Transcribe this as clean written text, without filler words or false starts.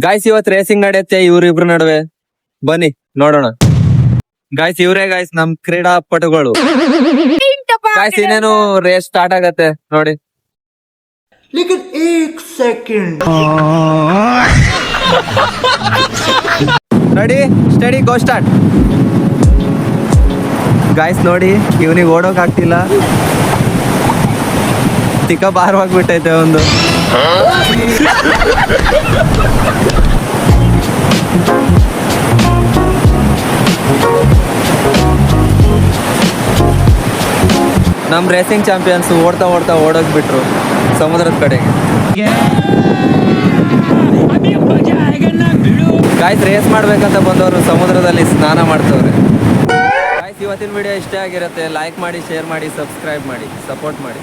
Guys ಇವತ್ racing ನಡೆಯುತ್ತೆ ಇವ್ರಿಬ್ರು ನಡುವೆ. ಬನ್ನಿ ನೋಡೋಣ. ಗಾಯ್ಸ್ ಇವರೇ ಗಾಯ್ಸ್ ನಮ್ ಕ್ರೀಡಾಪಟುಗಳು. ಗಾಯ್ಸ್ ಇನ್ನೇನು ರೇಸ್ ಸ್ಟಾರ್ಟ್ ಆಗತ್ತೆ ನೋಡಿ. लेकिन एक सेकंड ರೆಡಿ ಸ್ಟಡಿ ಗೋ ಸ್ಟಾರ್ಟ್. ಗಾಯ್ಸ್ ನೋಡಿ ಇವನಿಗೆ ಓಡೋಕ್ ಆಗ್ತಿಲ್ಲ, ತಿಕ್ಕ ಭಾರವಾಗ್ಬಿಟ್ಟೈತೆ ಒಂದು. ನಮ್ ರೇಸಿಂಗ್ ಚಾಂಪಿಯನ್ಸ್ ಓಡ್ತಾ ಓಡ್ತಾ ಓಡೋಕ್ ಬಿಟ್ರು ಸಮುದ್ರದ ಕಡೆಗೆ. ಗಾಯ್ಸ್ ರೇಸ್ ಮಾಡ್ಬೇಕಂತ ಬಂದವರು ಸಮುದ್ರದಲ್ಲಿ ಸ್ನಾನ ಮಾಡ್ತವ್ರೆ. ಗಾಯ್ಸ್ ಇವತ್ತಿನ ವಿಡಿಯೋ ಇಷ್ಟೇ ಆಗಿರುತ್ತೆ. ಲೈಕ್ ಮಾಡಿ, ಶೇರ್ ಮಾಡಿ, ಸಬ್ಸ್ಕ್ರೈಬ್ ಮಾಡಿ, ಸಪೋರ್ಟ್ ಮಾಡಿ.